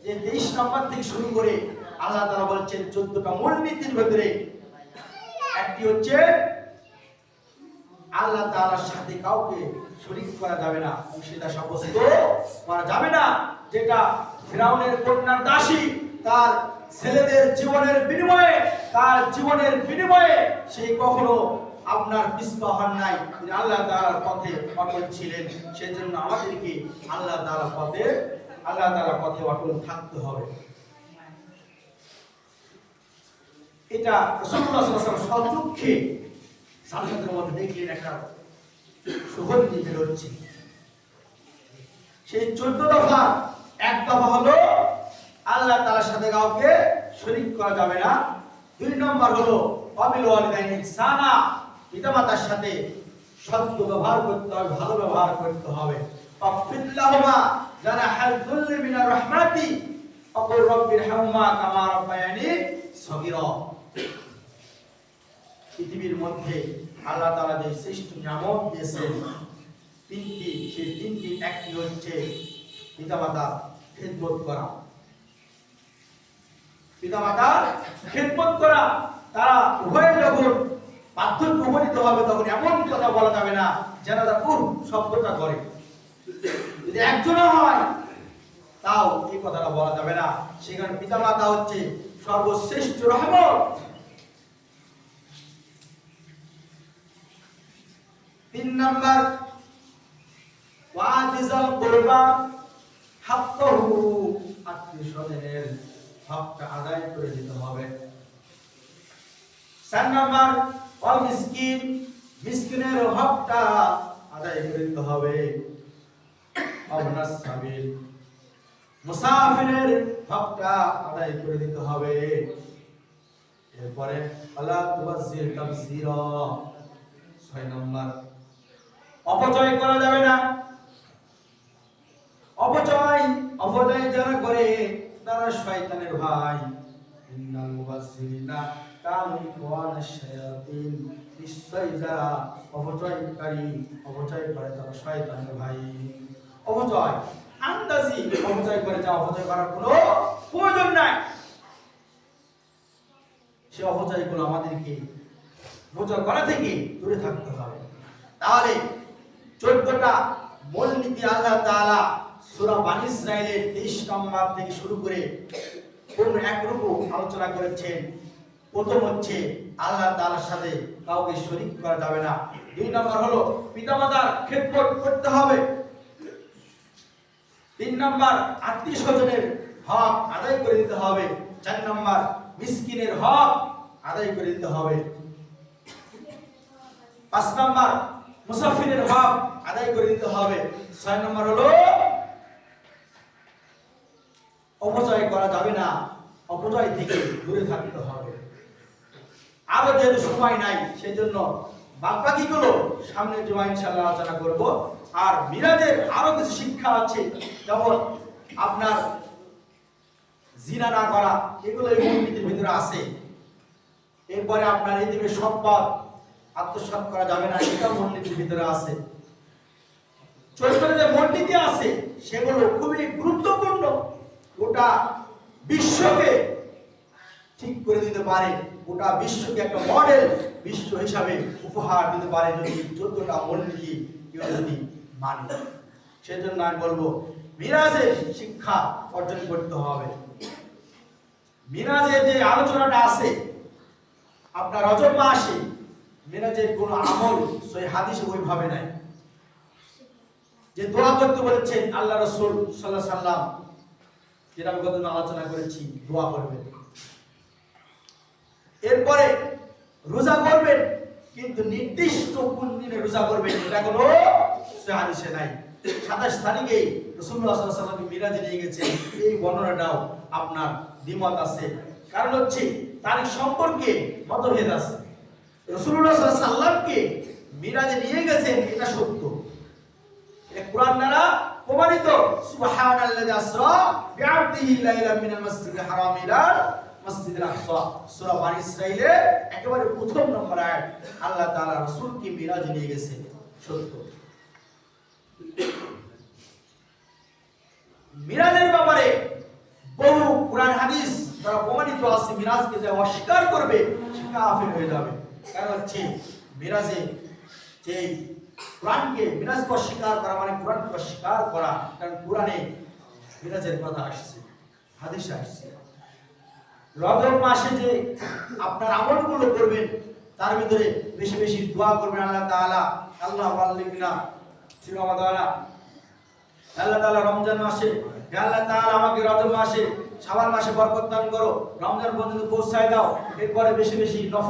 যে 23 নম্বর থেকে শুরু করে আল্লাহ তাআলা বলছেন 14টা মূলনীতির ভিতরে একটি হচ্ছে আল্লাহ তাআলার সাথে কাউকে শরীক করা যাবে না, অংশীদার সাব্যস্ত করা যাবে না। যেটা ফিরাউনের কন্যার দাসী তার ছেলেদের জীবনের বিনিময়ে, তার জীবনের বিনিময়ে সে কখনো আপনার পিছপা হন নাই, তিনি আল্লাহ তাআলার পথে অটল ছিলেন। সেজন্য আমাদেরকে আল্লাহ তাআলার পথে অটল থাকতে হবে। এটা রাসূলুল্লাহ সাল্লাল্লাহু আলাইহি ওয়াসাল্লাম সচক্ষে সালাতের মধ্যে দেখলেন একটা সুগন্ধি বের হচ্ছে। সেই 14 দফা এক দফা হলো আল্লাহ তাআলার সাথে কাউকে শরীক করা যাবে না। 2 নম্বর হলো ওয়াবিল ওয়ালিদাইনি ইহসানা, পিতামাতার সাথে সৎ ব্যবহার করতে হবে, ভালো ব্যবহার করতে হবে। ফাফিল্লাহুমা জানাহাল যুল্লি মিনার রাহমাতি ওয়াকুর রাব্বিরহামহুমা কামা রাব্বায়ানি সগীরা। পৃথিবীর মধ্যে আল্লাহ তাআলা যে শ্রেষ্ঠ নিয়ামত দিয়েছেন তিনটি, সেই তিনটি একটি হচ্ছে পিতামাতার খেদমত করা। পিতামাতার খেদমত করা, তারা উভয় যখন পার্থক্য উপনীত হবে তখন এমন কথা বলা যাবে না যেন তারা খুব শব্দটা করে। যদি একজনও হয় তাও এই কথাটা বলা যাবে না। সেখানে পিতামাতা হচ্ছে সর্বশ্রেষ্ঠ রহমত। 3 নাম্বার ওয়াজিজাল কুরবা হাক্কাহু, আত্মীয়স্বজনের হকটা আদায় করে দিতে হবে। 4 নাম্বার ওয়াল মিসকিন, মিসকিনের হকটা আদায় করে দিতে হবে। আবনাস সাবিল, মুসাফিরের হকটা আদায় করে দিতে হবে। এরপরে আলা তুবাজ্জির তাবযীরা, 6 নাম্বার অপচয় করা যাবে না। অপচয় যারা করে তারা শয়তানের ভাই। ইন্নাল মুবাজ্জিরিনা কানু ইখওয়ানাশ শায়াতিন, নিশ্চয়ই যারা অপচয়কারী, অপচয় করে তারা শয়তানের ভাই। অপচয় আন্দাজি অপচয় করে, যা অপচয় করার কোনো প্রয়োজন নাই, সে অপচয়গুলো আমাদেরকে বোঝা করা থেকে দূরে থাকতে হবে। তাহলে 14টা মূলনীতি আল্লাহ তাআলা সূরা বানী ইসরাঈলের 23 নম্বর থেকে শুরু করে কোন একরূপ আলোচনা করেছেন। প্রথম হচ্ছে আল্লাহ তাআলার সাথে কাউকে শরীক করা যাবে না। 2 নম্বর হলো পিতামাতার খেদমত করতে হবে। 3 নম্বর আত্মীয়স্বজনের হক আদায় করে দিতে হবে। 4 নম্বর মিসকিনের হক আদায় করে দিতে হবে। 5 নম্বর মুসাফিরের হক আদায় করে দিতে হবে। 6 নম্বর হলো অপচয় করা যাবে না, অপচয় থেকে দূরে থাকতে হবে। আরো যেহেতু সময় নাই সেজন্য বাকিগুলো সামনের জুমায় ইনশাআল্লাহ আলোচনা করব। আর মিরাজের আরো কিছু শিক্ষা আছে, যেমন আপনার জিনা না করা, এগুলো এই মূলনীতির ভিতরে আছে। এরপরে আপনার এদিকে সম্পদ আত্মসাৎ করা যাবে না, এটা মূলনীতির ভিতরে আছে। চরিত্রের যে মূলনীতি আছে সেগুলো খুবই গুরুত্বপূর্ণ। গোটা বিশ্বকে ঠিক করে দিতে পারে, গোটা বিশ্বকে একটা মডেল বিশ্ব হিসাবে উপহার দিতে পারে যদি 14টা মূলনীতি কেউ যদি মানে। সেজন্য আমি বলবো মিরাজের শিক্ষা অর্জন করতে হবে। মিরাজের যে আলোচনাটা আছে আপনার রজব মাসে, মিরাজের কোন আমল সহিহ হাদিসে ওইভাবে নাই। যে দোয়া করতে বলেছেন আল্লাহ রাসূল সাল্লাল্লাহু আলাইহি সাল্লাম, যেটা আমি গতদিন আলোচনা করেছি, দোয়া করবেন। এরপরে রোজা করবেন, কিন্তু নির্দিষ্ট কোন দিনে রোজা করবেন এটা কোনো সহিহ হাদিসে নাই। 27 তারিখে রাসূলুল্লাহ সাল্লাল্লাহু আলাইহি ওয়াসাল্লাম মিরাজে নিয়ে গেছেন, এই বর্ণনাটাও আপনার দ্বিমত আছে। কারণ হচ্ছে তারিখ সম্পর্কে মতভেদ আছে। রাসূলুল্লাহ সাল্লাল্লাহু আলাইহি ওয়াসাল্লামকে মিরাজে নিয়ে গেছেন এটা সত্য, এটা কোরআন দ্বারা প্রমাণিত। সুবহানাল্লাযী আসরা বিআবদিহি লাইলাম মিনাল মাসজিদিল হারাম ইলাল মাসজিদিল আকসা, সূরা বানী ইসরাঈলের একেবারে প্রথম নম্বর আয়াত। আল্লাহ তাআলা রাসূলকে মিরাজে নিয়ে গেছেন, সত্য। মিরাজের ব্যাপারে বাসে মিরাজকে যে অস্বীকার করবে সে কাফের হয়ে যাবে। কারণ হচ্ছে মিরাজে যে কোরআনকে মিরাজকে অস্বীকার করা মানে কোরআনকে অস্বীকার করা। কারণ কোরআনে মিরাজের কথা আসছে, হাদিসে আসছে। রজব মাসে যে আপনার আমলগুলো করবেন তার ভিতরে বেশি বেশি দোয়া করবেন আল্লাহ তাআলা, আল্লাহ ওয়াল্লিগনা সিরামাদানা, আল্লাহ তাআলা রমজান মাসে, হে আল্লাহ তাআলা আমাকে রজব মাসে শাবান মাসে বরকত দান করো, রমজান পর্যন্ত পৌঁছায় দাও। এরপরে বেশি বেশি নফল